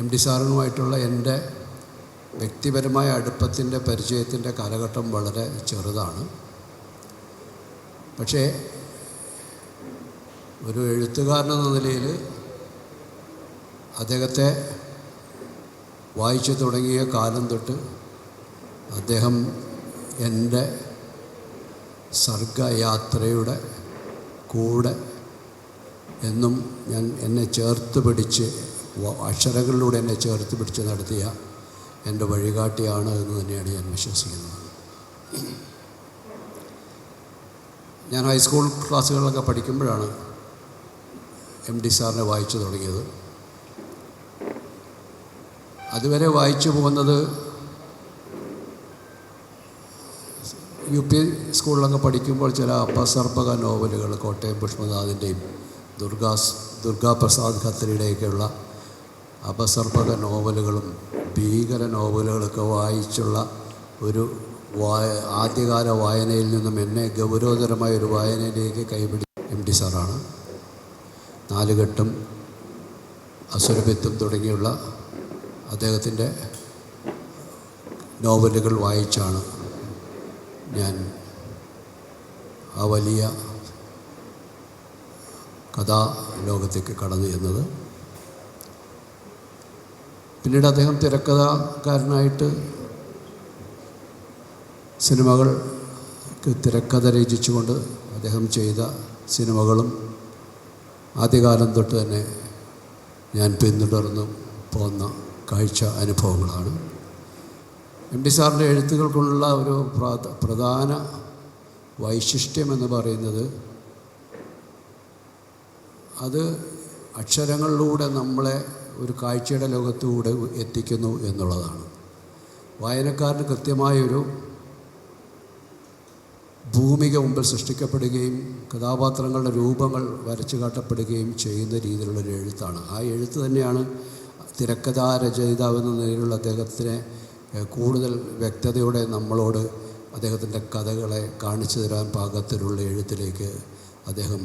M T സാറിനുമായിട്ടുള്ള എൻ്റെ വ്യക്തിപരമായ അടുപ്പത്തിൻ്റെ പരിചയത്തിൻ്റെ കാലഘട്ടം വളരെ ചെറുതാണ്. പക്ഷേ ഒരു എഴുത്തുകാരനെന്ന നിലയിൽ അദ്ദേഹത്തെ വായിച്ചു തുടങ്ങിയ കാലം തൊട്ട് അദ്ദേഹം എൻ്റെ സർഗയാത്രയുടെ കൂടെ എന്നും എന്നെ ചേർത്ത് പിടിച്ച് അക്ഷരങ്ങളിലൂടെ എന്നെ ചേർത്ത് പിടിച്ച് നടത്തിയ എൻ്റെ വഴികാട്ടിയാണ് എന്ന് തന്നെയാണ് ഞാൻ വിശ്വസിക്കുന്നത്. ഞാൻ ഹൈസ്കൂൾ ക്ലാസ്സുകളിലൊക്കെ പഠിക്കുമ്പോഴാണ് എം ടി സാറിനെ വായിച്ചു തുടങ്ങിയത്. അതുവരെ വായിച്ചു പോകുന്നത് യു പി സ്കൂളിലൊക്കെ പഠിക്കുമ്പോൾ ചില അപസർപ്പക നോവലുകൾ, കോട്ടയം പുഷ്പനാഥിൻ്റെയും ദുർഗാപ്രസാദ് ഖത്രിയുടെയൊക്കെയുള്ള അപസർപ്പക നോവലുകളും ഭീകര നോവലുകളൊക്കെ വായിച്ചുള്ള ഒരു ആദ്യകാല വായനയിൽ നിന്നും എന്നെ ഗൗരവതരമായ ഒരു വായനയിലേക്ക് കൈപിടിച്ച എം ടി സാറാണ്. നാലുകെട്ടും അസുരഭിത്തും തുടങ്ങിയുള്ള അദ്ദേഹത്തിൻ്റെ നോവലുകൾ വായിച്ചാണ് ഞാൻ ആ വലിയ കഥാലോകത്തേക്ക് കടന്നു ചെന്നത്. പിന്നീട് അദ്ദേഹം തിരക്കഥാകാരനായിട്ട് സിനിമകൾക്ക് തിരക്കഥ രചിച്ചുകൊണ്ട് അദ്ദേഹം ചെയ്ത സിനിമകളും ആദ്യകാലം തൊട്ട് തന്നെ ഞാൻ പിന്തുടർന്നു പോന്ന കാഴ്ച അനുഭവങ്ങളാണ്. എം ടി സാറിൻ്റെ എഴുത്തുകൾക്കുള്ള ഒരു പ്രധാന വൈശിഷ്ട്യമെന്ന് പറയുന്നത് അത് അക്ഷരങ്ങളിലൂടെ നമ്മളെ ഒരു കാഴ്ചയുടെ ലോകത്തൂടെ എത്തിക്കുന്നു എന്നുള്ളതാണ്. വായനക്കാരന് കൃത്യമായൊരു ഭൂമിക മുമ്പിൽ സൃഷ്ടിക്കപ്പെടുകയും കഥാപാത്രങ്ങളുടെ രൂപങ്ങൾ വരച്ചു കാട്ടപ്പെടുകയും ചെയ്യുന്ന രീതിയിലുള്ളൊരു എഴുത്താണ്. ആ എഴുത്ത് തന്നെയാണ് തിരക്കഥാ രചയിതാവെന്ന നിലയിലുള്ള അദ്ദേഹത്തിനെ കൂടുതൽ വ്യക്തതയോടെ നമ്മളോട് അദ്ദേഹത്തിൻ്റെ കഥകളെ കാണിച്ചു തരാൻ പാകത്തിലുള്ള എഴുത്തിലേക്ക് അദ്ദേഹം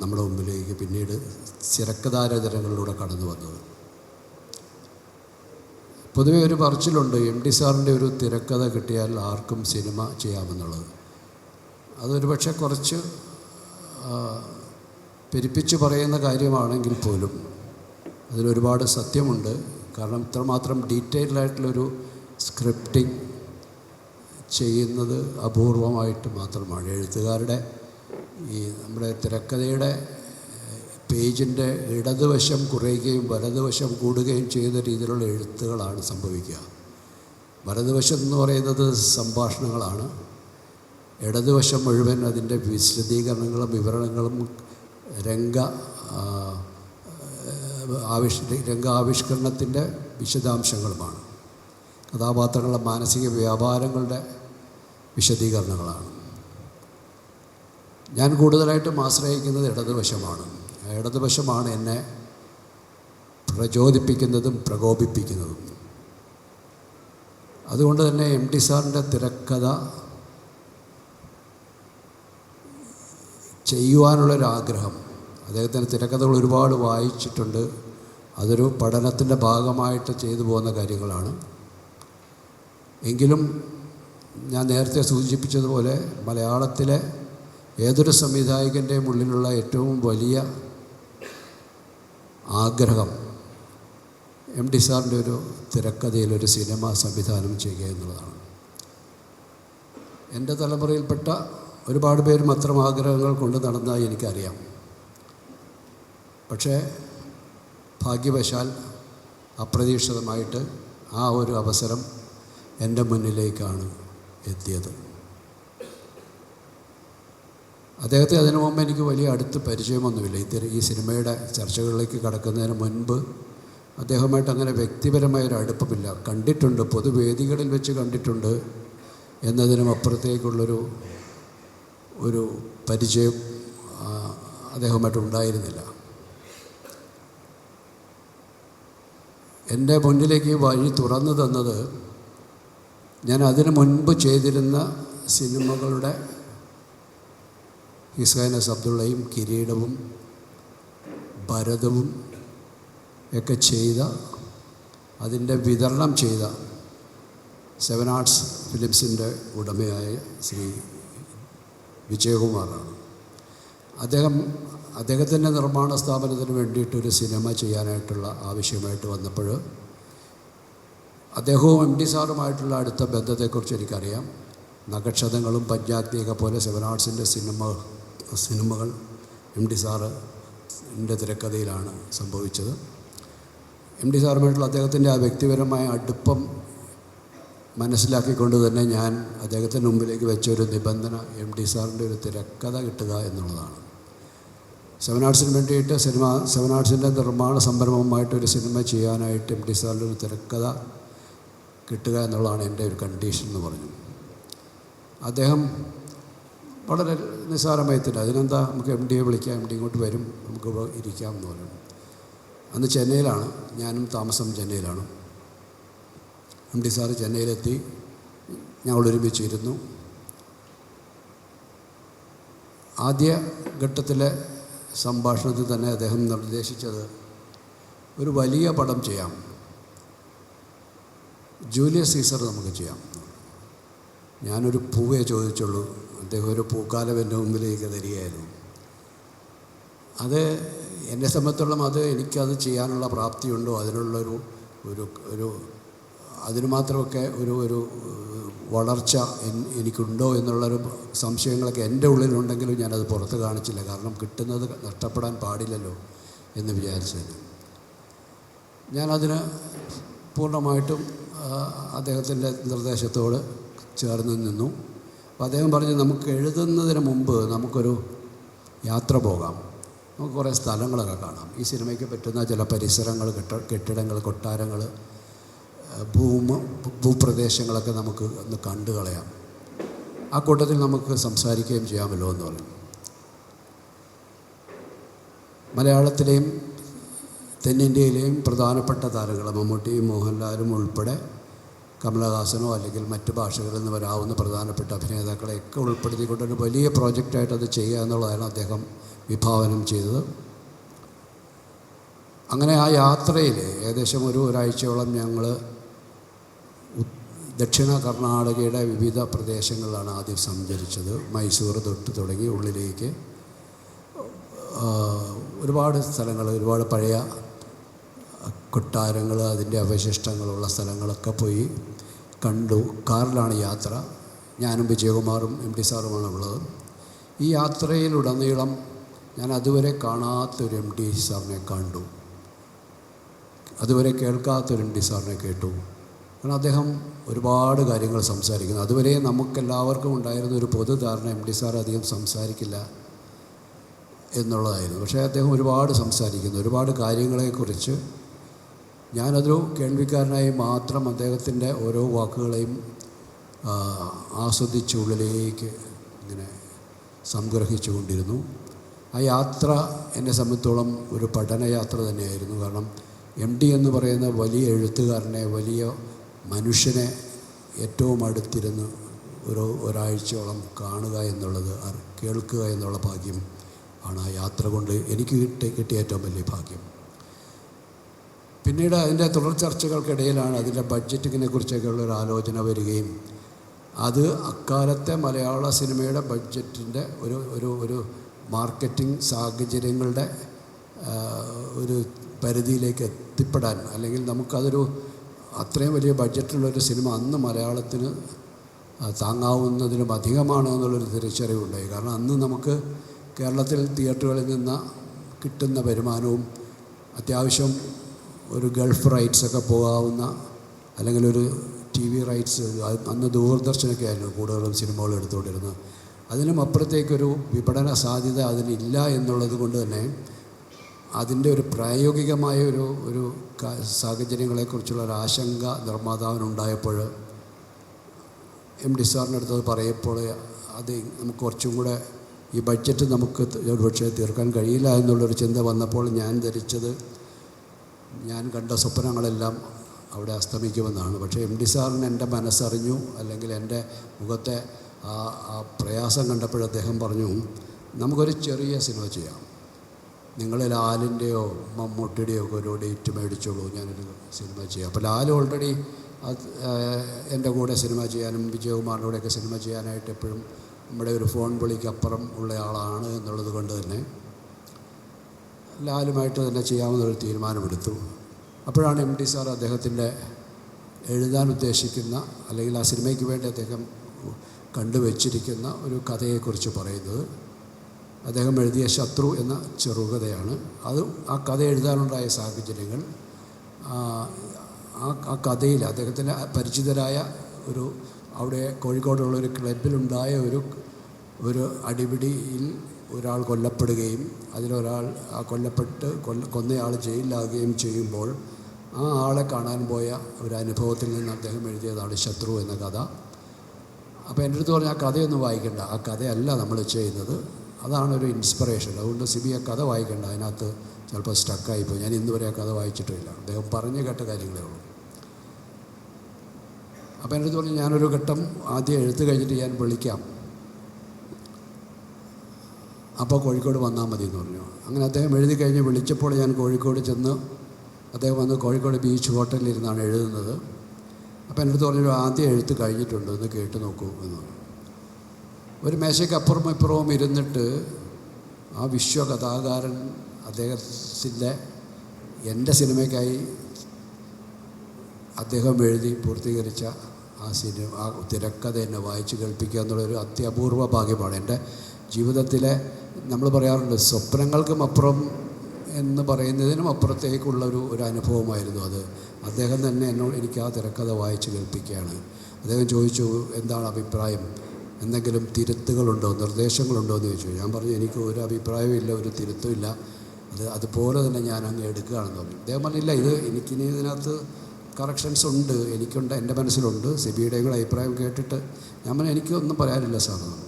നമ്മുടെ മുമ്പിലേക്ക് പിന്നീട് തിരക്കഥാരചനകളിലൂടെ കടന്നു വന്നത്. പൊതുവെ ഒരു പറച്ചിലുണ്ട്, എം ടി സാറിൻ്റെ ഒരു തിരക്കഥ കിട്ടിയാൽ ആർക്കും സിനിമ ചെയ്യാമെന്നുള്ളത്. അതൊരു പക്ഷേ കുറച്ച് പെരുപ്പിച്ച് പറയുന്ന കാര്യമാണെങ്കിൽ പോലും അതിലൊരുപാട് സത്യമുണ്ട്. കാരണം ഇത്രമാത്രം ഡീറ്റെയിൽഡായിട്ടുള്ളൊരു സ്ക്രിപ്റ്റിംഗ് ചെയ്യുന്നത് അപൂർവമായിട്ട് മാത്രമാണ്. എഴുത്തുകാരുടെ ഈ നമ്മുടെ തിരക്കഥയുടെ പേജിൻ്റെ ഇടതുവശം കുറയുകയും വലതുവശം കൂടുകയും ചെയ്യുന്ന രീതിയിലുള്ള എഴുത്തുകളാണ് സംഭവിക്കുക. വലതുവശം എന്ന് പറയുന്നത് സംഭാഷണങ്ങളാണ്, ഇടതുവശം മുഴുവൻ അതിൻ്റെ വിശദീകരണങ്ങളും വിവരണങ്ങളും രംഗാവിഷ്കരണത്തിൻ്റെ വിശദാംശങ്ങളുമാണ്. കഥാപാത്രങ്ങളുടെ മാനസിക വ്യാപാരങ്ങളുടെ വിശദീകരണങ്ങളാണ്. ഞാൻ കൂടുതലായിട്ടും ആശ്രയിക്കുന്നത് ഇടതുവശമാണ്. ഇടതുവശമാണ് എന്നെ പ്രചോദിപ്പിക്കുന്നതും പ്രകോപിപ്പിക്കുന്നതും. അതുകൊണ്ട് തന്നെ എം ടി സാറിൻ്റെ തിരക്കഥ ചെയ്യുവാനുള്ളൊരാഗ്രഹം, അദ്ദേഹത്തിൻ്റെ തിരക്കഥകൾ ഒരുപാട് വായിച്ചിട്ടുണ്ട്. അതൊരു പഠനത്തിൻ്റെ ഭാഗമായിട്ട് ചെയ്തു പോകുന്ന കാര്യങ്ങളാണ്. എങ്കിലും ഞാൻ നേരത്തെ സൂചിപ്പിച്ചതുപോലെ മലയാളത്തിലെ ഏതൊരു സംവിധായകൻ്റെയും ഉള്ളിലുള്ള ഏറ്റവും വലിയ ആഗ്രഹം എം ടി സാറിൻ്റെ ഒരു തിരക്കഥയിലൊരു സിനിമ സംവിധാനം ചെയ്യുക എന്നുള്ളതാണ്. എൻ്റെ തലമുറയിൽപ്പെട്ട ഒരുപാട് പേരും അത്തരം ആഗ്രഹങ്ങൾ കൊണ്ട് നടന്നതായി എനിക്കറിയാം. പക്ഷേ ഭാഗ്യവശാൽ അപ്രതീക്ഷിതമായിട്ട് ആ ഒരു അവസരം എൻ്റെ മുന്നിലേക്കാണ് എത്തിയത്. അദ്ദേഹത്തെ അതിനു മുമ്പ് എനിക്ക് വലിയ അടുത്ത് പരിചയമൊന്നുമില്ല. ഈ സിനിമയുടെ ചർച്ചകളിലേക്ക് കടക്കുന്നതിന് മുൻപ് അദ്ദേഹമായിട്ട് അങ്ങനെ വ്യക്തിപരമായൊരു അടുപ്പമില്ല. കണ്ടിട്ടുണ്ട്, പൊതുവേദികളിൽ വെച്ച് കണ്ടിട്ടുണ്ട് എന്നതിനും അപ്പുറത്തേക്കുള്ളൊരു പരിചയം അദ്ദേഹമായിട്ടുണ്ടായിരുന്നില്ല. എൻ്റെ മുന്നിലേക്ക് വഴി തുറന്നു തന്നത് ഞാൻ അതിനു മുൻപ് ചെയ്തിരുന്ന സിനിമകളുടെ ഹിസ് ഹൈനസ് അബ്ദുള്ളയും കിരീടവും ഭരതവും ഒക്കെ ചെയ്ത അതിൻ്റെ വിതരണം ചെയ്ത സെവൻ ആർട്സ് ഫിലിംസിൻ്റെ ഉടമയായ ശ്രീ വിജയകുമാറാണ്. അദ്ദേഹത്തിൻ്റെ നിർമ്മാണ സ്ഥാപനത്തിന് വേണ്ടിയിട്ടൊരു സിനിമ ചെയ്യാനായിട്ടുള്ള ആവശ്യമായിട്ട് വന്നപ്പോൾ അദ്ദേഹവും എം ഡി സാറുമായിട്ടുള്ള അടുത്ത ബന്ധത്തെക്കുറിച്ച് എനിക്കറിയാം. നഖക്ഷതങ്ങളും പഞ്ചാഗ്നിയൊക്കെ പോലെ സെവൻ ആർട്സിൻ്റെ സിനിമകൾ എം ഡി സാറിൻ്റെ തിരക്കഥയിലാണ് സംഭവിച്ചത്. എം ഡി സാറുമായിട്ടുള്ള അദ്ദേഹത്തിൻ്റെ ആ വ്യക്തിപരമായ അടുപ്പം മനസ്സിലാക്കിക്കൊണ്ട് തന്നെ ഞാൻ അദ്ദേഹത്തിൻ്റെ മുമ്പിലേക്ക് വെച്ചൊരു നിബന്ധന എം ഡി സാറിൻ്റെ ഒരു തിരക്കഥ കിട്ടുക എന്നുള്ളതാണ്. സെവൻ ആർട്സിന് വേണ്ടിയിട്ട് സെവൻ ആർട്സിൻ്റെ നിർമ്മാണ സംരംഭവുമായിട്ടൊരു സിനിമ ചെയ്യാനായിട്ട് എം ഡി സാറിൻ്റെ ഒരു തിരക്കഥ കിട്ടുക എന്നുള്ളതാണ് എൻ്റെ ഒരു കണ്ടീഷൻ എന്ന് പറഞ്ഞു. അദ്ദേഹം വളരെ നിസ്സാരമയത്തില്ല, അതിനെന്താ നമുക്ക് എം ഡിയെ വിളിക്കാം, എം ഡി ഇങ്ങോട്ട് വരും, നമുക്ക് ഇരിക്കാം എന്ന് പറഞ്ഞു. അന്ന് ചെന്നൈയിലാണ്, ഞാനും താമസം ചെന്നൈയിലാണ്. എം ഡി സാറ് ചെന്നൈയിലെത്തി, ഞങ്ങൾ ഒരുമിച്ചിരുന്നു. ആദ്യ ഘട്ടത്തിലെ സംഭാഷണത്തിൽ തന്നെ അദ്ദേഹം നിർദ്ദേശിച്ചത് ഒരു വലിയ പടം ചെയ്യാം, ജൂലിയസ് സീസർ നമുക്ക് ചെയ്യാം. ഞാനൊരു പൂവേ ചോദിച്ചുള്ളൂ, അദ്ദേഹം ഒരു പൂക്കാലം എൻ്റെ മുമ്പിലേക്ക് തരികയായിരുന്നു. അത് എന്നെ സംബന്ധിച്ചോളം എനിക്കത് ചെയ്യാനുള്ള പ്രാപ്തിയുണ്ടോ, അതിനുള്ളൊരു ഒരു അതിന് മാത്രമൊക്കെ ഒരു വളർച്ച എനിക്കുണ്ടോ എന്നുള്ളൊരു സംശയങ്ങളൊക്കെ എൻ്റെ ഉള്ളിലുണ്ടെങ്കിലും ഞാനത് പുറത്ത് കാണിച്ചില്ല. കാരണം കിട്ടുന്നത് നഷ്ടപ്പെടാൻ പാടില്ലല്ലോ എന്ന് വിചാരിച്ചതിന് ഞാനതിന് പൂർണ്ണമായിട്ടും അദ്ദേഹത്തിൻ്റെ നിർദ്ദേശത്തോട് ചേർന്ന് നിന്നു. അപ്പോൾ അദ്ദേഹം പറഞ്ഞു, നമുക്ക് എഴുതുന്നതിന് മുമ്പ് നമുക്കൊരു യാത്ര പോകാം, നമുക്ക് കുറേ സ്ഥലങ്ങളൊക്കെ കാണാം, ഈ സിനിമയ്ക്ക് പറ്റുന്ന ചില പരിസരങ്ങൾ, കെട്ടിടങ്ങൾ, കൊട്ടാരങ്ങൾ, ഭൂപ്രദേശങ്ങളൊക്കെ നമുക്ക് ഒന്ന് കണ്ടു കളയാം, ആ കൂട്ടത്തിൽ നമുക്ക് സംസാരിക്കുകയും ചെയ്യാമല്ലോ എന്ന് പറഞ്ഞു. മലയാളത്തിലെയും തെന്നിന്ത്യയിലെയും പ്രധാനപ്പെട്ട താരങ്ങൾ മമ്മൂട്ടിയും മോഹൻലാലും ഉൾപ്പെടെ കമലഹാസനോ അല്ലെങ്കിൽ മറ്റ് ഭാഷകളിൽ നിന്ന് വരാവുന്ന പ്രധാനപ്പെട്ട അഭിനേതാക്കളെയൊക്കെ ഉൾപ്പെടുത്തിക്കൊണ്ടൊരു വലിയ പ്രോജക്റ്റായിട്ട് അത് ചെയ്യുക എന്നുള്ളതാണ് അദ്ദേഹം വിഭാവനം ചെയ്തത്. അങ്ങനെ ആ യാത്രയിൽ ഏകദേശം ഒരാഴ്ചയോളം ഞങ്ങൾ ദക്ഷിണ കർണാടകയുടെ വിവിധ പ്രദേശങ്ങളിലാണ് ആദ്യം സഞ്ചരിച്ചത്. മൈസൂർ തൊട്ട് തുടങ്ങി ഉള്ളിലേക്ക് ഒരുപാട് സ്ഥലങ്ങൾ, ഒരുപാട് പഴയ കൊട്ടാരങ്ങൾ, അതിൻ്റെ അവശിഷ്ടങ്ങളുള്ള സ്ഥലങ്ങളൊക്കെ പോയി കണ്ടു. കാറിലാണ് യാത്ര. ഞാനും വിജയകുമാറും എം ഡി സാറുമാണ് ഉള്ളത്. ഈ യാത്രയിലുടനീളം ഞാൻ അതുവരെ കാണാത്തൊരു എം ഡി സാറിനെ കണ്ടു, അതുവരെ കേൾക്കാത്തൊരു എം ഡി സാറിനെ കേട്ടു. കാരണം അദ്ദേഹം ഒരുപാട് കാര്യങ്ങൾ സംസാരിക്കുന്നു. അതുവരെ നമുക്കെല്ലാവർക്കും ഉണ്ടായിരുന്ന ഒരു പൊതുധാരണ എം ഡി സാർ അധികം സംസാരിക്കില്ല എന്നുള്ളതായിരുന്നു. പക്ഷേ അദ്ദേഹം ഒരുപാട് സംസാരിക്കുന്നു, ഒരുപാട് കാര്യങ്ങളെക്കുറിച്ച്. ഞാനതൊരു കേൾവിക്കാരനായി മാത്രം അദ്ദേഹത്തിൻ്റെ ഓരോ വാക്കുകളെയും ആസ്വദിച്ച് ഉള്ളിലേക്ക് ഇങ്ങനെ സംഗ്രഹിച്ചു കൊണ്ടിരുന്നു. ആ യാത്ര എന്നെ സംബന്ധിച്ചോളം ഒരു പഠനയാത്ര തന്നെയായിരുന്നു. കാരണം എം ഡി എന്ന് പറയുന്ന വലിയ എഴുത്തുകാരനെ, വലിയ മനുഷ്യനെ ഏറ്റവും അടുത്തിരുന്ന് ഒരാഴ്ചയോളം കാണുക എന്നുള്ളത്, കേൾക്കുക എന്നുള്ള ഭാഗ്യം ആണ് ആ യാത്ര കൊണ്ട് എനിക്ക് കിട്ടിയ ഏറ്റവും വലിയ ഭാഗ്യം. പിന്നീട് അതിൻ്റെ തുടർ ചർച്ചകൾക്കിടയിലാണ് അതിൻ്റെ ബഡ്ജറ്റിങ്ങിനെ കുറിച്ചൊക്കെയുള്ള ഒരു ആലോചന വരികയും അത് അക്കാലത്തെ മലയാള സിനിമയുടെ ബഡ്ജറ്റിൻ്റെ ഒരു മാർക്കറ്റിംഗ് സാഹചര്യങ്ങളുടെ ഒരു പരിധിയിലേക്ക് എത്തിപ്പെടാൻ, അല്ലെങ്കിൽ നമുക്കതൊരു അത്രയും വലിയ ബഡ്ജറ്റുള്ളൊരു സിനിമ അന്ന് മലയാളത്തിന് താങ്ങാവുന്നതിലും അധികമാണ് എന്നുള്ളൊരു തിരിച്ചറിവുണ്ടായി. കാരണം അന്ന് നമുക്ക് കേരളത്തിൽ തിയേറ്ററുകളിൽ നിന്ന് കിട്ടുന്ന വരുമാനവും അത്യാവശ്യം ഒരു ഗൾഫ് റൈറ്റ്സൊക്കെ പോകാവുന്ന, അല്ലെങ്കിൽ ഒരു ടി വി റൈറ്റ്സ്, അന്ന് ദൂരദർശനൊക്കെ ആയിരുന്നു കൂടുതലും സിനിമകൾ എടുത്തുകൊണ്ടിരുന്നത്. അതിനും അപ്പുറത്തേക്കൊരു വിപണന സാധ്യത അതിനില്ല എന്നുള്ളത് കൊണ്ട് തന്നെ അതിൻ്റെ ഒരു പ്രായോഗികമായ ഒരു സാഹചര്യങ്ങളെക്കുറിച്ചുള്ള ഒരു ആശങ്ക നിർമ്മാതാവിനുണ്ടായപ്പോൾ എം ഡി സാറിൻ്റെ അടുത്തത് പറയപ്പോൾ അത് നമുക്ക് കുറച്ചും കൂടെ ഈ ബഡ്ജറ്റ് നമുക്ക് ഒരുപക്ഷെ തീർക്കാൻ കഴിയില്ല എന്നുള്ളൊരു ചിന്ത വന്നപ്പോൾ ഞാൻ ധരിച്ചത് ഞാൻ കണ്ട സ്വപ്നങ്ങളെല്ലാം അവിടെ അസ്തമിക്കുമെന്നാണ്. പക്ഷേ എം ഡി സാറിന് എൻ്റെ മനസ്സറിഞ്ഞു, അല്ലെങ്കിൽ എൻ്റെ മുഖത്തെ ആ പ്രയാസം കണ്ടപ്പോൾ അദ്ദേഹം പറഞ്ഞു, നമുക്കൊരു ചെറിയ സിനിമ ചെയ്യാം, നിങ്ങൾ ലാലിൻ്റെയോ മമ്മൂട്ടിയുടെയോ ഒക്കെ ഒരു ഡേറ്റ് മേടിച്ചോളൂ, ഞാനൊരു സിനിമ ചെയ്യാം. അപ്പോൾ ലാൽ ഓൾറെഡി എൻ്റെ കൂടെ സിനിമ ചെയ്യാനും വിജയകുമാറിൻ്റെ കൂടെയൊക്കെ സിനിമ ചെയ്യാനായിട്ട് എപ്പോഴും നമ്മുടെ ഒരു ഫോൺ വിളിക്കപ്പുറം ഉള്ള ആളാണ് എന്നുള്ളത് കൊണ്ട് തന്നെ ലാലുമായിട്ട് തന്നെ ചെയ്യാവുന്നൊരു തീരുമാനമെടുത്തു. അപ്പോഴാണ് എം ടി സാർ അദ്ദേഹത്തിൻ്റെ എഴുതാൻ ഉദ്ദേശിക്കുന്ന അല്ലെങ്കിൽ ആ സിനിമയ്ക്ക് വേണ്ടി അദ്ദേഹം കണ്ടുവച്ചിരിക്കുന്ന ഒരു കഥയെക്കുറിച്ച് പറയുന്നത്. അദ്ദേഹം എഴുതിയ ശത്രു എന്ന ചെറുകഥയാണ്. ആ കഥ എഴുതാനുണ്ടായ സാഹചര്യങ്ങൾ, ആ കഥയിൽ അദ്ദേഹത്തിന് പരിചിതരായ ഒരു അവിടെ കോഴിക്കോടുള്ളൊരു ക്ലബിലുണ്ടായ ഒരു അടിപിടിയിൽ ഒരാൾ കൊല്ലപ്പെടുകയും അതിലൊരാൾ കൊന്നയാൾ ജയിലിലാകുകയും ചെയ്യുമ്പോൾ ആ ആളെ കാണാൻ പോയ ഒരു അനുഭവത്തിൽ നിന്ന് അദ്ദേഹം എഴുതിയതാണ് ശത്രു എന്ന കഥ. അപ്പോൾ എൻ്റെ അടുത്ത് പറഞ്ഞാൽ ആ കഥയൊന്നും വായിക്കണ്ട, ആ കഥയല്ല നമ്മൾ ചെയ്യുന്നത്, അതാണൊരു ഇൻസ്പിറേഷൻ. അതുകൊണ്ട് സിബി ആ കഥ വായിക്കണ്ട, അതിനകത്ത് ചിലപ്പോൾ സ്റ്റക്കായിപ്പോയി. ഞാൻ ഇന്ന് വരെ ആ കഥ വായിച്ചിട്ടില്ല, അദ്ദേഹം പറഞ്ഞു കേട്ട കാര്യങ്ങളേ ഉള്ളൂ. അപ്പോൾ എൻ്റെ അടുത്ത് പറഞ്ഞു ഞാനൊരു ഘട്ടം ആദ്യം എഴുത്ത് കഴിഞ്ഞിട്ട് ഞാൻ വിളിക്കാം, അപ്പോൾ കോഴിക്കോട് വന്നാൽ മതി എന്ന് പറഞ്ഞു. അങ്ങനെ അദ്ദേഹം എഴുതി കഴിഞ്ഞ് വിളിച്ചപ്പോൾ ഞാൻ കോഴിക്കോട് ചെന്ന് അദ്ദേഹം വന്ന് കോഴിക്കോട് ബീച്ച് ഹോട്ടലിൽ ഇരുന്നാണ് എഴുതുന്നത്. അപ്പോൾ എൻ്റെ അടുത്ത് പറഞ്ഞൊരു ആദ്യം എഴുത്ത് കഴിഞ്ഞിട്ടുണ്ട്, ഒന്ന് കേട്ട് നോക്കൂ എന്ന് പറഞ്ഞു. ഒരു മേശയ്ക്ക് അപ്പുറവും ഇപ്പുറവും ഇരുന്നിട്ട് ആ വിശ്വകഥാകാരൻ അദ്ദേഹത്തിൻ്റെ എൻ്റെ സിനിമയ്ക്കായി അദ്ദേഹം എഴുതി പൂർത്തീകരിച്ച ആ തിരക്കഥ എന്നെ വായിച്ച് കേൾപ്പിക്കുക എന്നുള്ളൊരു അത്യപൂർവ ഭാഗ്യമാണ്. എൻ്റെ ജീവിതത്തിലെ നമ്മൾ പറയാറുണ്ട് സ്വപ്നങ്ങൾക്കും അപ്പുറം എന്ന് പറയുന്നതിനും അപ്പുറത്തേക്കുള്ള ഒരു അനുഭവമായിരുന്നു അത്. അദ്ദേഹം തന്നെ എനിക്ക് ആ തിരക്കഥ വായിച്ച് കേൾപ്പിക്കുകയാണ്. അദ്ദേഹം ചോദിച്ചു എന്താണ് അഭിപ്രായം, എന്തെങ്കിലും തിരുത്തുകളുണ്ടോ നിർദ്ദേശങ്ങളുണ്ടോ എന്ന് ചോദിച്ചു. ഞാൻ പറഞ്ഞു എനിക്ക് ഒരു അഭിപ്രായവും ഇല്ല, ഒരു തിരുത്തുമില്ല, അതുപോലെ തന്നെ ഞാൻ അങ്ങ് എടുക്കുകയാണെന്ന് പറഞ്ഞു. അദ്ദേഹം പറഞ്ഞില്ല, എനിക്കിനി ഇതിനകത്ത് കറക്ഷൻസ് ഉണ്ട്, എൻ്റെ മനസ്സിലുണ്ട്, സിബിയുടെയും കൂടെ അഭിപ്രായം കേട്ടിട്ട് ഞാൻ പറഞ്ഞു എനിക്കൊന്നും പറയാനില്ല സാറിന്.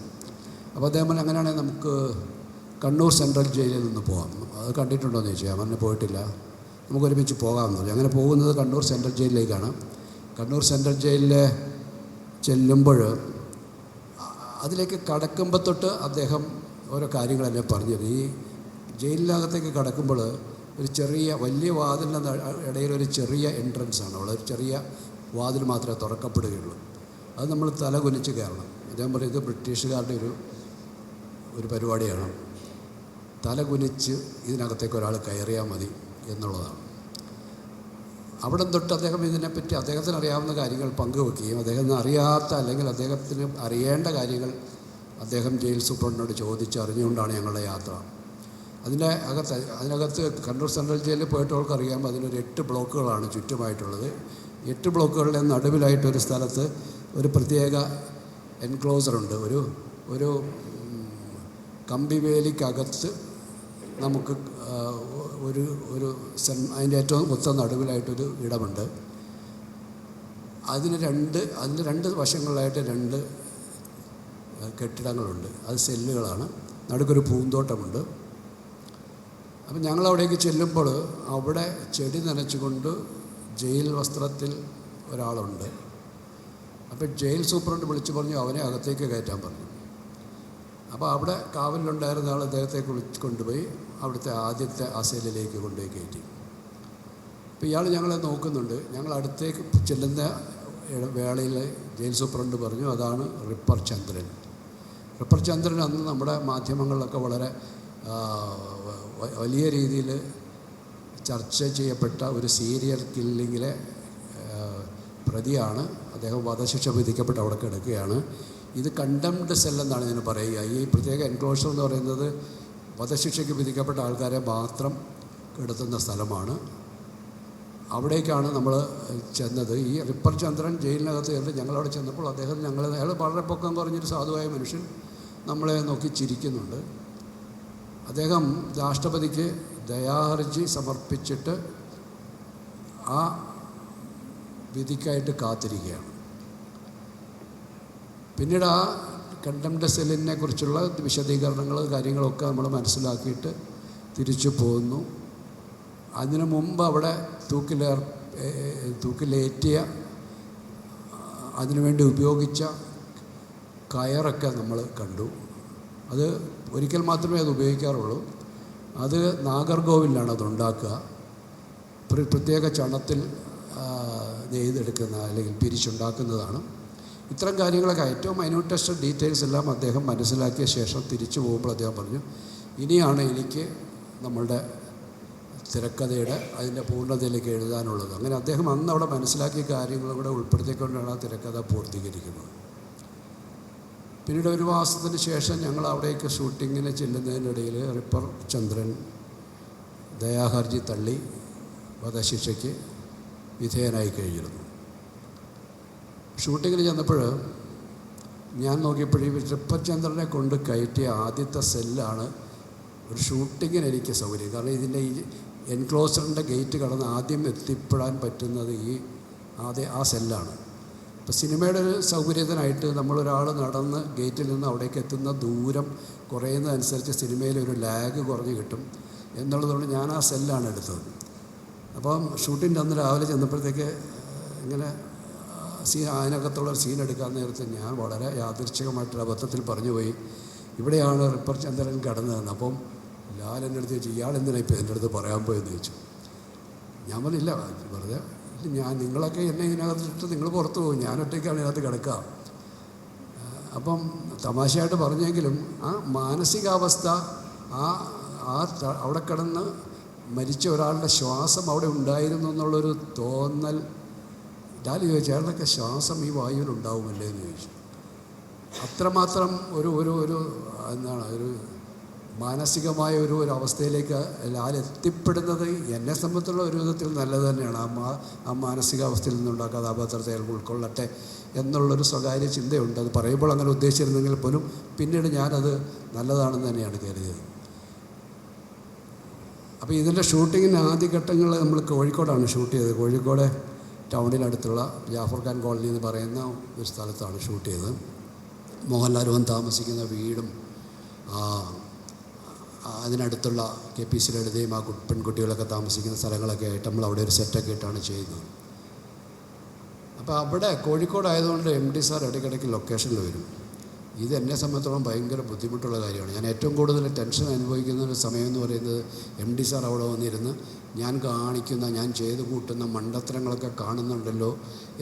അപ്പോൾ അദ്ദേഹം പറഞ്ഞു അങ്ങനെയാണെങ്കിൽ നമുക്ക് കണ്ണൂർ സെൻട്രൽ ജയിലിൽ നിന്ന് പോകാം, അത് കണ്ടിട്ടുണ്ടോ എന്ന് ചോദിച്ചു. ഞാൻ പറഞ്ഞു പോയിട്ടില്ല, നമുക്ക് ഒരുമിച്ച് പോകാമെന്ന് പറഞ്ഞു. അങ്ങനെ പോകുന്നത് കണ്ണൂർ സെൻട്രൽ ജയിലിലേക്കാണ്. കണ്ണൂർ സെൻട്രൽ ജയിലിൽ ചെല്ലുമ്പോൾ അതിലേക്ക് കടക്കുമ്പോൾ തൊട്ട് അദ്ദേഹം ഓരോ കാര്യങ്ങളെന്നെ പറഞ്ഞത്. ഈ ജയിലിനകത്തേക്ക് കടക്കുമ്പോൾ ഒരു ചെറിയ വലിയ വാതിലിൻ്റെ ഇടയിൽ ഒരു ചെറിയ എൻട്രൻസ് ആണ്, ഒരു ചെറിയ വാതിൽ മാത്രമേ തുറക്കപ്പെടുകയുള്ളൂ. അത് നമ്മൾ തല കുനിച്ച് കയറണം. അദ്ദേഹം പറയും ഇത് ബ്രിട്ടീഷുകാരുടെ ഒരു പരിപാടിയാണ്, തല കുനിച്ച് ഇതിനകത്തേക്ക് ഒരാൾ കയറിയാൽ മതി എന്നുള്ളതാണ്. അവിടെ തൊട്ട് അദ്ദേഹം ഇതിനെപ്പറ്റി അദ്ദേഹത്തിന് അറിയാവുന്ന കാര്യങ്ങൾ പങ്കുവെക്കുകയും അദ്ദേഹത്തിന് അറിയാത്ത അല്ലെങ്കിൽ അദ്ദേഹത്തിന് അറിയേണ്ട കാര്യങ്ങൾ ജയിൽ സൂപ്രണ്ടിനോട് ചോദിച്ചറിഞ്ഞുകൊണ്ടാണ് ഞങ്ങളുടെ യാത്ര. അതിനകത്ത് കണ്ണൂർ സെൻട്രൽ ജയിലിൽ പോയിട്ടവർക്ക് അറിയാമ്പോൾ അതിനൊരു 8 ബ്ലോക്കുകളാണ് ചുറ്റുമായിട്ടുള്ളത്. 8 ബ്ലോക്കുകളുടെ നടുവിലായിട്ടൊരു സ്ഥലത്ത് ഒരു പ്രത്യേക എൻക്ലോസറുണ്ട്. ഒരു കമ്പിവേലിക്കകത്ത് നമുക്ക് അതിൻ്റെ ഏറ്റവും മൊത്തം നടുവിലായിട്ടൊരു ഇടമുണ്ട്. അതിന് രണ്ട് വശങ്ങളിലായിട്ട് 2 കെട്ടിടങ്ങളുണ്ട്. അത് സെല്ലുകളാണ്. നടുക്കൊരു പൂന്തോട്ടമുണ്ട്. അപ്പം ഞങ്ങളവിടേക്ക് ചെല്ലുമ്പോൾ അവിടെ ചെടി നനച്ചുകൊണ്ട് ജയിൽ വസ്ത്രത്തിൽ ഒരാളുണ്ട്. അപ്പം ജയിൽ സൂപ്രണ്ട് വിളിച്ചു പറഞ്ഞു അവനെ അകത്തേക്ക് കയറ്റാൻ പറഞ്ഞു. അപ്പോൾ അവിടെ കാവലിലുണ്ടായിരുന്ന ആൾ അദ്ദേഹത്തെ കൊണ്ടുപോയി അവിടുത്തെ ആദ്യത്തെ ആ സെല്ലിലേക്ക് കൊണ്ടുപോയി കയറ്റി. അപ്പോൾ ഇയാൾ ഞങ്ങളെ നോക്കുന്നുണ്ട്. ഞങ്ങൾ അടുത്തേക്ക് ചെല്ലുന്ന വേളയിൽ ജയിൽ സൂപ്രണ്ട് പറഞ്ഞു അതാണ് റിപ്പർ ചന്ദ്രൻ. റിപ്പർ ചന്ദ്രൻ അന്ന് നമ്മുടെ മാധ്യമങ്ങളിലൊക്കെ വളരെ വലിയ രീതിയിൽ ചർച്ച ചെയ്യപ്പെട്ട ഒരു സീരിയൽ കില്ലിങ്ങിലെ പ്രതിയാണ്. അദ്ദേഹം വധശിക്ഷ വിധിക്കപ്പെട്ട് അവിടെ കിടക്കുകയാണ്. ഇത് കണ്ടംഡ് സെല്ലെന്നാണ് ഇതിന് പറയുക. ഈ പ്രത്യേക എൻക്ലോഷർ എന്ന് പറയുന്നത് വധശിക്ഷയ്ക്ക് വിധിക്കപ്പെട്ട ആൾക്കാരെ മാത്രം കിടത്തുന്ന സ്ഥലമാണ്. അവിടേക്കാണ് നമ്മൾ ചെന്നത്. ഈ റിപ്പർ ചന്ദ്രൻ ജയിലിനകത്ത് കയറി ഞങ്ങളവിടെ ചെന്നപ്പോൾ അയാൾ വളരെ പൊക്കം കുറഞ്ഞൊരു സാധുവായ മനുഷ്യൻ നമ്മളെ നോക്കി ചിരിക്കുന്നുണ്ട്. അദ്ദേഹം രാഷ്ട്രപതിക്ക് ദയാഹർജി സമർപ്പിച്ചിട്ട് ആ വിധിക്കായിട്ട് കാത്തിരിക്കുകയാണ്. പിന്നീട് ആ കണ്ടംപ്റ്റ് സെല്ലിനെ കുറിച്ചുള്ള വിശദീകരണങ്ങൾ കാര്യങ്ങളൊക്കെ നമ്മൾ മനസ്സിലാക്കിയിട്ട് തിരിച്ചു പോകുന്നു. അതിനു മുമ്പ് അവിടെ തൂക്കിലേറ്റിയ അതിനുവേണ്ടി ഉപയോഗിച്ച കയറൊക്കെ നമ്മൾ കണ്ടു. അത് ഒരിക്കൽ മാത്രമേ അത് ഉപയോഗിക്കാറുള്ളൂ. അത് നാഗർകോവിലാണ് അതുണ്ടാക്കുക. പ്രത്യേക ചണത്തിൽ നെയ്തെടുക്കുന്ന അല്ലെങ്കിൽ പിരിച്ചുണ്ടാക്കുന്നതാണ്. ഇത്തരം കാര്യങ്ങളൊക്കെ ഏറ്റവും മൈന്യൂട്ടസ്റ്റ് ഡീറ്റെയിൽസ് എല്ലാം അദ്ദേഹം മനസ്സിലാക്കിയ ശേഷം തിരിച്ചു പോകുമ്പോൾ അദ്ദേഹം പറഞ്ഞു, ഇനിയാണ് എനിക്ക് നമ്മളുടെ തിരക്കഥയുടെ അതിൻ്റെ പൂർണ്ണതയിലേക്ക് എഴുതാനുള്ളത്. അങ്ങനെ അദ്ദേഹം അന്ന് അവിടെ മനസ്സിലാക്കിയ കാര്യങ്ങളും കൂടെ ഉൾപ്പെടുത്തിക്കൊണ്ടാണ് ആ തിരക്കഥ പൂർത്തീകരിക്കുന്നത്. പിന്നീട് ഒരു മാസത്തിന് ശേഷം ഞങ്ങൾ അവിടേക്ക് ഷൂട്ടിങ്ങിന് ചെല്ലുന്നതിനിടയിൽ റിപ്പർ ചന്ദ്രൻ ദയാഹർജി തള്ളി വധശിക്ഷയ്ക്ക് വിധേയനായി കഴിഞ്ഞിരുന്നു. ഷൂട്ടിങ്ങിന് ചെന്നപ്പോൾ ഞാൻ നോക്കിയപ്പോഴും റിപ്പർ ചന്ദ്രനെ കൊണ്ട് കയറ്റിയ ആദ്യത്തെ സെല്ലാണ് ഒരു ഷൂട്ടിങ്ങിന് എനിക്ക് സൗകര്യം. കാരണം ഇതിൻ്റെ ഈ എൻക്ലോസറിൻ്റെ ഗേറ്റ് കടന്ന് ആദ്യം എത്തിപ്പെടാൻ പറ്റുന്നത് ആ സെല്ലാണ്. ഇപ്പോൾ സിനിമയുടെ ഒരു സൗകര്യത്തിനായിട്ട് നമ്മളൊരാൾ നടന്ന് ഗേറ്റിൽ നിന്ന് അവിടേക്ക് എത്തുന്ന ദൂരം കുറയുന്നതനുസരിച്ച് സിനിമയിലൊരു ലാഗ് കുറഞ്ഞ് കിട്ടും എന്നുള്ളതുകൊണ്ട് ഞാൻ ആ സെല്ലാണ് എടുത്തത്. അപ്പം ഷൂട്ടിൻ്റെ അന്ന് രാവിലെ ചെന്നപ്പോഴത്തേക്ക് ഇങ്ങനെ അതിനകത്തുള്ളൊരു സീൻ എടുക്കാൻ നേരത്തെ ഞാൻ വളരെ യാദൃച്ഛികമായിട്ടൊരു അബദ്ധത്തിൽ പറഞ്ഞു പോയി, ഇവിടെയാണ് റിപ്പർ ചന്ദ്രൻ കടന്നതെന്ന്. അപ്പം ലാൽ എൻ്റെ അടുത്ത് ചോദിച്ചു, ഇയാൾ എന്തിനാണ് ഇപ്പോൾ എൻ്റെ അടുത്ത് പറയാൻ പോയെന്ന് ചോദിച്ചു. ഞാൻ പറഞ്ഞില്ല, വെറുതെ നിങ്ങളൊക്കെ എന്നെ ഇതിനകത്തിട്ട് നിങ്ങൾ പുറത്തു പോകും, ഞാനൊറ്റയ്ക്കാണ് ഇതിനകത്ത് കിടക്കുക. അപ്പം തമാശയായിട്ട് പറഞ്ഞെങ്കിലും ആ മാനസികാവസ്ഥ അവിടെ കിടന്ന് മരിച്ച ഒരാളുടെ ശ്വാസം അവിടെ ഉണ്ടായിരുന്നു എന്നുള്ളൊരു തോന്നൽ ലാൽ ചോദിച്ചു, അയാളുടെയൊക്കെ ശ്വാസം ഈ വായുവിലുണ്ടാവുമല്ലേ എന്ന് ചോദിച്ചു. അത്രമാത്രം ഒരു എന്താണ് ഒരു മാനസികമായ ഒരു അവസ്ഥയിലേക്ക് ലാൽ എത്തിപ്പെടുന്നത് എന്നെ സംബന്ധിച്ചുള്ള ഒരു വിധത്തിൽ നല്ലത് തന്നെയാണ്. ആ മാനസികാവസ്ഥയിൽ നിന്നുണ്ടാ കഥാപാത്രത്തെ ഉൾക്കൊള്ളട്ടെ എന്നുള്ളൊരു സ്വകാര്യ ചിന്തയുണ്ട്. അത് പറയുമ്പോൾ അങ്ങനെ ഉദ്ദേശിച്ചിരുന്നെങ്കിൽ പോലും പിന്നീട് ഞാനത് നല്ലതാണെന്ന് തന്നെയാണ് കരുതിയത്. അപ്പോൾ ഇതിൻ്റെ ഷൂട്ടിങ്ങിന് ആദ്യഘട്ടങ്ങൾ നമ്മൾ കോഴിക്കോടാണ് ഷൂട്ട് ചെയ്തത്. കോഴിക്കോട് ടൗണിനടുത്തുള്ള ജാഫർ ഖാൻ കോളനി എന്ന് പറയുന്ന ഒരു സ്ഥലത്താണ് ഷൂട്ട് ചെയ്തത്. മോഹൻലാൽ വന്ന് താമസിക്കുന്ന വീടും അതിനടുത്തുള്ള KPC ലളിതയും ആ പെൺകുട്ടികളൊക്കെ താമസിക്കുന്ന സ്ഥലങ്ങളൊക്കെ ആയിട്ട് നമ്മൾ അവിടെ ഒരു സെറ്റൊക്കെ ഇട്ടാണ് ചെയ്യുന്നത്. അപ്പോൾ അവിടെ കോഴിക്കോടായതുകൊണ്ട് MD സാർ ഇടയ്ക്കിടയ്ക്ക് ലൊക്കേഷനിൽ വരും. ഇത് എന്നെ സംബന്ധിച്ചോളം ഭയങ്കര ബുദ്ധിമുട്ടുള്ള കാര്യമാണ്. ഞാൻ ഏറ്റവും കൂടുതൽ ടെൻഷൻ അനുഭവിക്കുന്ന ഒരു സമയം എന്ന് പറയുന്നത് MD സാർ അവിടെ വന്നിരുന്ന് ഞാൻ ചെയ്തു കൂട്ടുന്ന മണ്ടത്തരങ്ങളൊക്കെ കാണുന്നുണ്ടല്ലോ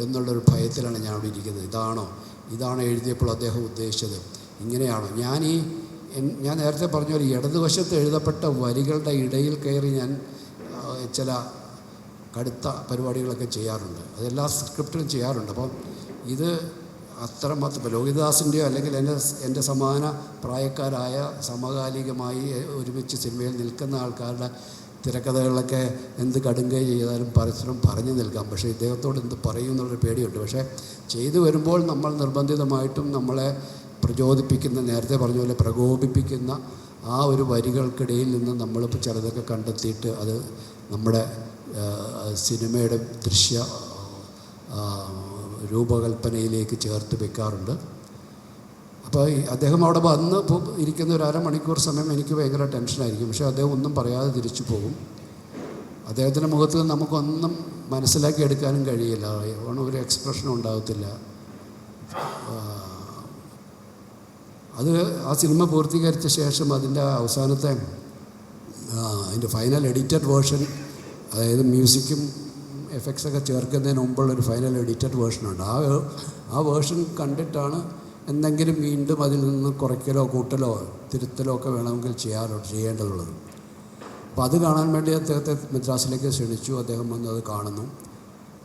എന്നുള്ളൊരു ഭയത്തിലാണ് ഞാൻ അവിടെ ഇരിക്കുന്നത്. ഇതാണോ എഴുതിയപ്പോൾ അദ്ദേഹം ഉദ്ദേശിച്ചത്, ഇങ്ങനെയാണോ? ഞാൻ നേരത്തെ പറഞ്ഞ പോലെ ഇടതുവശത്ത് എഴുതപ്പെട്ട വരികളുടെ ഇടയിൽ കയറി ഞാൻ ചില കടുത്ത പരിപാടികളൊക്കെ ചെയ്യാറുണ്ട്. അതെല്ലാ സ്ക്രിപ്റ്റിലും ചെയ്യാറുണ്ട്. അപ്പം ഇത് അത്രമാത്രം ലോഹിതദാസിൻ്റെയോ അല്ലെങ്കിൽ എൻ്റെ സമാന പ്രായക്കാരായ സമകാലികമായി ഒരുമിച്ച് സിനിമയിൽ നിൽക്കുന്ന ആൾക്കാരുടെ തിരക്കഥകളിലൊക്കെ എന്ത് കടുങ്കൈ ചെയ്താലും പരസ്പരം പറഞ്ഞു നിൽക്കാം. പക്ഷേ ഇദ്ദേഹത്തോട് എന്ത് പറയും എന്നുള്ളൊരു പേടിയുണ്ട്. പക്ഷേ ചെയ്തു വരുമ്പോൾ നമ്മൾ നിർബന്ധിതമായിട്ടും നമ്മളെ പ്രചോദിപ്പിക്കുന്ന, നേരത്തെ പറഞ്ഞ പോലെ പ്രകോപിപ്പിക്കുന്ന ആ ഒരു വരികൾക്കിടയിൽ നിന്ന് നമ്മളിപ്പോൾ ചിലതൊക്കെ കണ്ടെത്തിയിട്ട് അത് നമ്മുടെ സിനിമയുടെ ദൃശ്യ രൂപകൽപ്പനയിലേക്ക് ചേർത്ത് വെക്കാറുണ്ട്. അപ്പോൾ അദ്ദേഹം അവിടെ വന്ന് ഇരിക്കുന്ന ഒരു അരമണിക്കൂർ സമയം എനിക്ക് ഭയങ്കര ടെൻഷനായിരിക്കും. പക്ഷേ അദ്ദേഹം ഒന്നും പറയാതെ തിരിച്ചു പോകും. അദ്ദേഹത്തിൻ്റെ മുഖത്ത് നമുക്കൊന്നും മനസ്സിലാക്കി എടുക്കാനും കഴിയില്ല, ഒരു എക്സ്പ്രഷനും ഉണ്ടാകത്തില്ല. അത് ആ സിനിമ പൂർത്തീകരിച്ച ശേഷം അതിൻ്റെ അവസാനത്തെ അതിൻ്റെ ഫൈനൽ എഡിറ്റഡ് വേർഷൻ, അതായത് മ്യൂസിക്കും എഫക്ട്സൊക്കെ ചേർക്കുന്നതിന് മുമ്പുള്ളൊരു ഫൈനൽ എഡിറ്റഡ് വേർഷനുണ്ട്. ആ വേർഷൻ കണ്ടിട്ടാണ് എന്തെങ്കിലും വീണ്ടും അതിൽ നിന്ന് കുറയ്ക്കലോ കൂട്ടലോ തിരുത്തലോ ഒക്കെ വേണമെങ്കിൽ ചെയ്യേണ്ടതുള്ളത്. അപ്പോൾ അത് കാണാൻ വേണ്ടി അദ്ദേഹത്തെ മദ്രാസിലേക്ക് ക്ഷണിച്ചു. അദ്ദേഹം വന്ന് അത്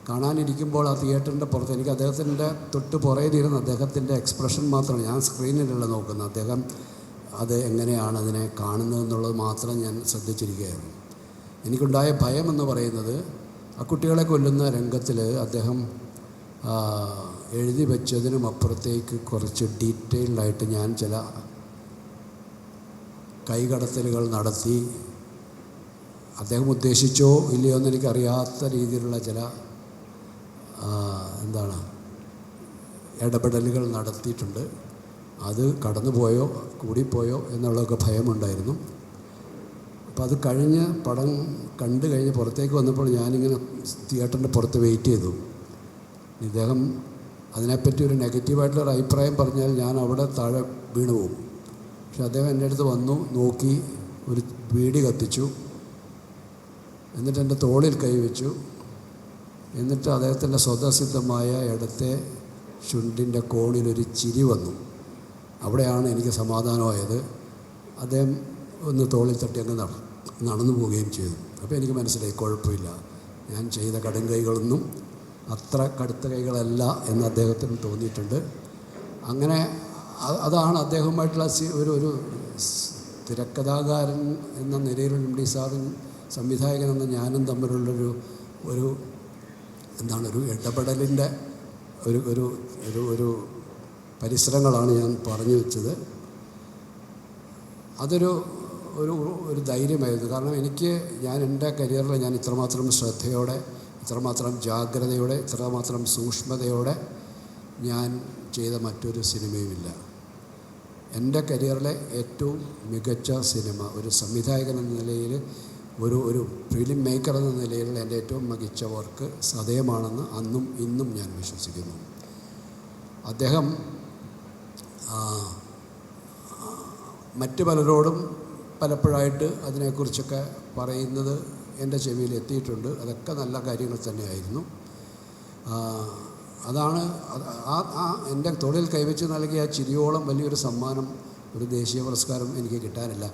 കാണാനിരിക്കുമ്പോൾ ആ തിയേറ്ററിൻ്റെ പുറത്ത് എനിക്ക് അദ്ദേഹത്തിൻ്റെ തൊട്ട് പുറകിലിരുന്ന് അദ്ദേഹത്തിൻ്റെ എക്സ്പ്രഷൻ മാത്രമാണ്, ഞാൻ സ്ക്രീനിലല്ല നോക്കുന്നത്, അദ്ദേഹം അത് എങ്ങനെയാണ് അതിനെ കാണുന്നതെന്നുള്ളത് മാത്രം ഞാൻ ശ്രദ്ധിച്ചിരിക്കുകയായിരുന്നു. എനിക്കുണ്ടായ ഭയം എന്ന് പറയുന്നത് ആ കുട്ടികളെ കൊല്ലുന്ന രംഗത്തിൽ അദ്ദേഹം എഴുതി വെച്ചതിനും അപ്പുറത്തേക്ക് കുറച്ച് ഡീറ്റെയിൽഡായിട്ട് ഞാൻ ചില കൈകടത്തലുകൾ നടത്തി, അദ്ദേഹം ഉദ്ദേശിച്ചോ ഇല്ലയോ എന്ന് എനിക്കറിയാത്ത രീതിയിലുള്ള ചില ഇടപെടലുകൾ നടത്തിയിട്ടുണ്ട്. അത് കടന്നുപോയോ കൂടിപ്പോയോ എന്നുള്ളതൊക്കെ ഭയമുണ്ടായിരുന്നു. അപ്പോൾ അത് കഴിഞ്ഞ് പടം കണ്ടു കഴിഞ്ഞ് പുറത്തേക്ക് വന്നപ്പോൾ ഞാനിങ്ങനെ തിയേറ്ററിൻ്റെ പുറത്ത് വെയിറ്റ് ചെയ്തു. ഇദ്ദേഹം അതിനെപ്പറ്റി ഒരു നെഗറ്റീവായിട്ടുള്ളൊരു അഭിപ്രായം പറഞ്ഞാൽ ഞാൻ അവിടെ താഴെ വീണു പോകും. പക്ഷെ അദ്ദേഹം എൻ്റെ അടുത്ത് വന്നു, നോക്കി, ഒരു ബീഡി കത്തിച്ചു. എന്നിട്ട് എൻ്റെ തോളിൽ കൈവച്ചു. എന്നിട്ട് അദ്ദേഹത്തിൻ്റെ സ്വതസിദ്ധമായ ഇടത്തെ ചുണ്ടിൻ്റെ കോണിലൊരു ചിരി വന്നു. അവിടെയാണ് എനിക്ക് സമാധാനമായത്. അദ്ദേഹം ഒന്ന് തോളിൽ തട്ടി അങ്ങ് നടന്നു പോവുകയും ചെയ്തു. അപ്പോൾ എനിക്ക് മനസ്സിലായി, കുഴപ്പമില്ല, ഞാൻ ചെയ്ത കടുംകൈകളൊന്നും അത്ര കടുത്ത കൈകളല്ല എന്ന് അദ്ദേഹത്തിന് തോന്നിയിട്ടുണ്ട്. അങ്ങനെ അതാണ് അദ്ദേഹവുമായിട്ടുള്ള ഒരു തിരക്കഥാകാരൻ എന്ന നിലയിലുള്ള എം ഡി സാറും സംവിധായകൻ എന്ന ഞാനും തമ്മിലുള്ളൊരു ഒരു ഇടപെടലിൻ്റെ ഒരു പരിസരങ്ങളാണ് ഞാൻ പറഞ്ഞു വെച്ചത്. അതൊരു ധൈര്യമായിരുന്നു. കാരണം ഞാൻ എൻ്റെ കരിയറിൽ ഞാൻ ഇത്രമാത്രം ശ്രദ്ധയോടെ, ഇത്രമാത്രം ജാഗ്രതയോടെ, ഇത്രമാത്രം സൂക്ഷ്മതയോടെ ഞാൻ ചെയ്ത മറ്റൊരു സിനിമയുമില്ല. എൻ്റെ കരിയറിലെ ഏറ്റവും മികച്ച സിനിമ, ഒരു സംവിധായകൻ എന്ന നിലയിൽ, ഒരു ഫിലിം മേക്കർ എന്ന നിലയിലുള്ള എൻ്റെ ഏറ്റവും മികച്ച വർക്ക് സതയമാണെന്ന് അന്നും ഇന്നും ഞാൻ വിശ്വസിക്കുന്നു. അദ്ദേഹം മറ്റ് പലരോടും പലപ്പോഴായിട്ട് അതിനെക്കുറിച്ചൊക്കെ പറയുന്നത് എൻ്റെ ചെവിയിൽ എത്തിയിട്ടുണ്ട്. അതൊക്കെ നല്ല കാര്യങ്ങൾ തന്നെയായിരുന്നു. അതാണ് എൻ്റെ തൊഴിൽ കൈവച്ച് നൽകിയ ചിരിയോളം വലിയൊരു സമ്മാനം ഒരു ദേശീയ പുരസ്കാരം എനിക്ക് കിട്ടാനില്ല.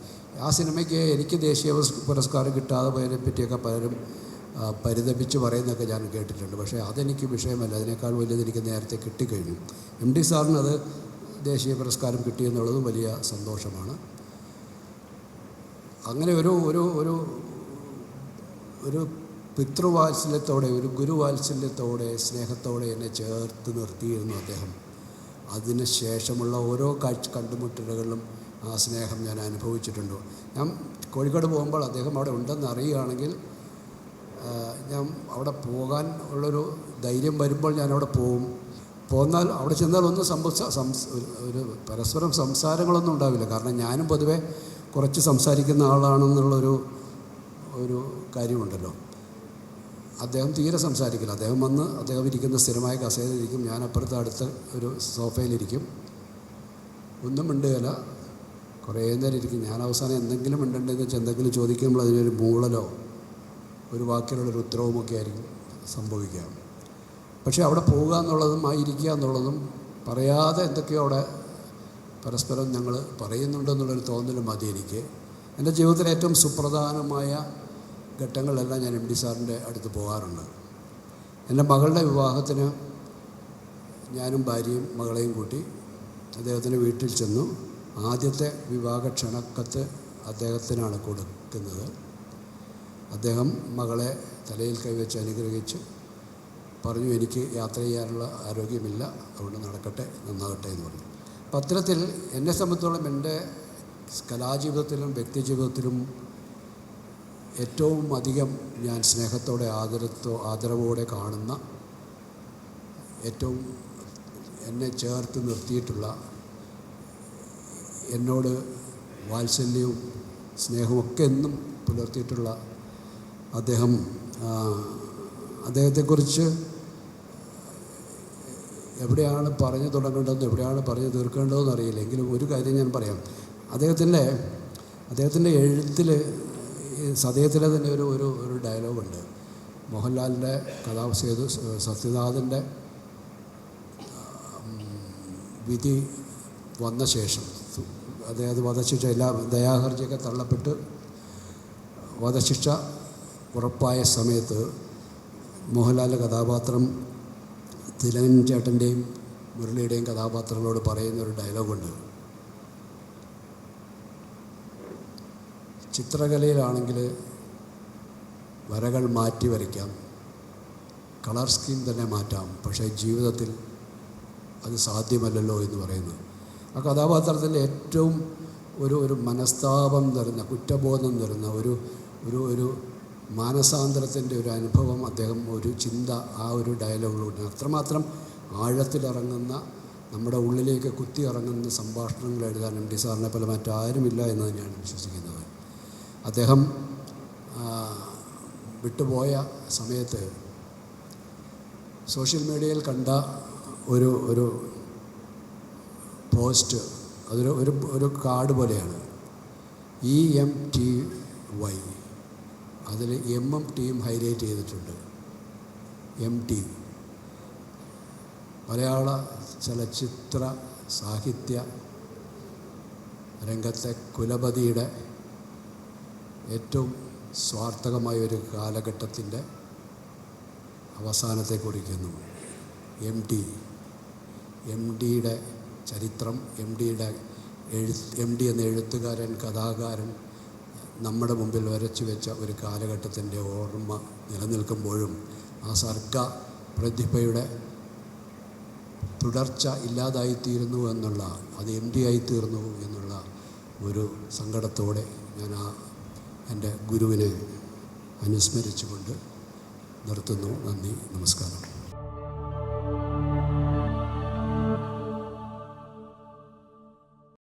ആ സിനിമയ്ക്ക് എനിക്ക് ദേശീയ പുരസ്കാരം കിട്ടാതെ പോയതിനെ പറ്റിയൊക്കെ പലരും പരിതപിച്ച് പറയുന്നതൊക്കെ ഞാൻ കേട്ടിട്ടുണ്ട്. പക്ഷേ അതെനിക്ക് വിഷയമല്ല. അതിനേക്കാൾ വലിയത് എനിക്ക് നേരത്തെ കിട്ടിക്കഴിഞ്ഞു. എം ഡി സാറിന് അത് ദേശീയ പുരസ്കാരം കിട്ടിയെന്നുള്ളതും വലിയ സന്തോഷമാണ്. അങ്ങനെ ഒരു പിതൃവാത്സല്യത്തോടെ, ഒരു ഗുരുവാത്സല്യത്തോടെ, സ്നേഹത്തോടെ എന്നെ ചേർത്ത് നിർത്തിയിരുന്നു അദ്ദേഹം. അതിന് ശേഷമുള്ള ഓരോ കണ്ടുമുട്ടലുകളിലും ആ സ്നേഹം ഞാൻ അനുഭവിച്ചിട്ടുണ്ട്. ഞാൻ കോഴിക്കോട് പോകുമ്പോൾ അദ്ദേഹം അവിടെ ഉണ്ടെന്ന് അറിയുകയാണെങ്കിൽ ഞാൻ അവിടെ പോകാൻ ഉള്ളൊരു ധൈര്യം വരുമ്പോൾ ഞാൻ അവിടെ പോന്നാൽ അവിടെ ചെന്നാൽ ഒരു പരസ്പരം സംസാരങ്ങളൊന്നും ഉണ്ടാവില്ല. കാരണം ഞാനും പൊതുവെ കുറച്ച് സംസാരിക്കുന്ന ആളാണെന്നുള്ളൊരു കാര്യമുണ്ടല്ലോ. അദ്ദേഹം തീരെ സംസാരിക്കില്ല. അദ്ദേഹം ഇരിക്കുന്ന സ്ഥിരമായ കസേരയിലിരിക്കും, ഞാൻ അപ്പുറത്ത് അടുത്ത് ഒരു സോഫയിലിരിക്കും, ഒന്നും മിണ്ടുകയില്ല, കുറേ നേരം ഇരിക്കും. ഞാൻ അവസാനം എന്തെങ്കിലും മിണ്ടണ്ടെന്ന് വെച്ചാൽ എന്തെങ്കിലും ചോദിക്കുമ്പോൾ അതിനൊരു മൂളലോ ഒരു വാക്കിലുള്ളൊരു ഉത്തരവുമൊക്കെ ആയിരിക്കും സംഭവിക്കുക. പക്ഷേ അവിടെ പോവുക എന്നുള്ളതും ഇരിക്കുക എന്നുള്ളതും പറയാതെ എന്തൊക്കെയോ അവിടെ പരസ്പരം ഞങ്ങൾ പറയുന്നുണ്ടെന്നുള്ളൊരു തോന്നൽ മതി എനിക്ക്. എൻ്റെ ജീവിതത്തിലെ ഏറ്റവും സുപ്രധാനമായ ഘട്ടങ്ങളിലെല്ലാം ഞാൻ എം ഡി സാറിൻ്റെ അടുത്ത് പോകാറുണ്ട്. എൻ്റെ മകളുടെ വിവാഹത്തിന് ഞാനും ഭാര്യയും മകളെയും കൂട്ടി അദ്ദേഹത്തിൻ്റെ വീട്ടിൽ ചെന്നു. ആദ്യത്തെ വിവാഹ ക്ഷണക്കത്ത് അദ്ദേഹത്തിനാണ് കൊടുക്കുന്നത്. അദ്ദേഹം മകളെ തലയിൽ കൈവച്ച് അനുഗ്രഹിച്ച് പറഞ്ഞു, എനിക്ക് യാത്ര ചെയ്യാനുള്ള ആരോഗ്യമില്ല, അതുകൊണ്ട് നടക്കട്ടെ, നന്നാകട്ടെ എന്ന് പറഞ്ഞു. അപ്പം അത്തരത്തിൽ എന്നെ സംബന്ധിച്ചോളം എൻ്റെ കലാജീവിതത്തിലും വ്യക്തിജീവിതത്തിലും ഏറ്റവും അധികം ഞാൻ സ്നേഹത്തോടെ ആദരവോടെ കാണുന്ന, ഏറ്റവും എന്നെ ചേർത്ത് നിർത്തിയിട്ടുള്ള, എന്നോട് വാത്സല്യവും സ്നേഹമൊക്കെ എന്നും പുലർത്തിയിട്ടുള്ള അദ്ദേഹത്തെക്കുറിച്ച് എവിടെയാണ് പറഞ്ഞു തുടങ്ങേണ്ടതെന്ന് എവിടെയാണ് പറഞ്ഞു തീർക്കേണ്ടതെന്ന് അറിയില്ല. എങ്കിലും ഒരു കാര്യം ഞാൻ പറയാം. അദ്ദേഹത്തിൻ്റെ എഴുത്തിൽ സതയത്തിലെ തന്നെ ഒരു ഡയലോഗുണ്ട്. മോഹൻലാലിൻ്റെ കഥാസേതു സത്യനാഥൻ്റെ വിധി വന്ന ശേഷം, അതായത് വധശിക്ഷ ദയാഹർജിയൊക്കെ തള്ളപ്പെട്ട് വധശിക്ഷ ഉറപ്പായ സമയത്ത് മോഹൻലാലിൻ്റെ കഥാപാത്രം തിലകൻ ചേട്ടൻ്റെയും മുരളിയുടെയും കഥാപാത്രങ്ങളോട് പറയുന്നൊരു ഡയലോഗുണ്ട്. ചിത്രകലയിലാണെങ്കിൽ വരകൾ മാറ്റി വരയ്ക്കാം, കളർ സ്കീം തന്നെ മാറ്റാം, പക്ഷേ ജീവിതത്തിൽ അത് സാധ്യമല്ലല്ലോ എന്ന് പറയുന്നു. ആ കഥാപാത്രത്തിൻ്റെ ഏറ്റവും ഒരു മനസ്താപം നിറഞ്ഞ, കുറ്റബോധം നിറഞ്ഞ ഒരു മാനസാന്തരത്തിൻ്റെ ഒരു അനുഭവം, അദ്ദേഹം ഒരു ചിന്ത ആ ഒരു ഡയലോഗിലൂടെ അത്രമാത്രം ആഴത്തിലിറങ്ങുന്ന, നമ്മുടെ ഉള്ളിലേക്ക് കുത്തി ഇറങ്ങുന്ന സംഭാഷണങ്ങൾ എഴുതാൻ എം ഡി സാറിനെ പോലെ മറ്റാരുമില്ല എന്ന് തന്നെയാണ് വിശ്വസിക്കുന്നത്. അദ്ദേഹം വിട്ടുപോയ സമയത്ത് സോഷ്യൽ മീഡിയയിൽ കണ്ട ഒരു പോസ്റ്റ്, ഒരു കാർഡ് പോലെയാണ്. EMTY, അതിൽ എമ്മും ടിയും ഹൈലൈറ്റ് ചെയ്തിട്ടുണ്ട്. MT മലയാള ചലച്ചിത്ര സാഹിത്യ രംഗത്തെ കുലപതിയുടെ ഏറ്റവും സ്വാർത്ഥകമായ ഒരു കാലഘട്ടത്തിൻ്റെ അവസാനത്തെ കുറിക്കുന്നു. MDയുടെ ചരിത്രം, MD എന്ന എഴുത്തുകാരൻ, കഥാകാരൻ നമ്മുടെ മുമ്പിൽ വരച്ചു വെച്ച ഒരു കാലഘട്ടത്തിൻ്റെ ഓർമ്മ നിലനിൽക്കുമ്പോഴും ആ സർഗ പ്രതിഭയുടെ തുടർച്ച ഇല്ലാതായിത്തീരുന്നു എന്നുള്ള, അത് MD ആയിത്തീർന്നു എന്നുള്ള ഒരു സങ്കടത്തോടെ ഞാൻ എൻ്റെ ഗുരുവിനെ അനുസ്മരിച്ചുകൊണ്ട് നിർത്തുന്നു. നന്ദി, നമസ്കാരം.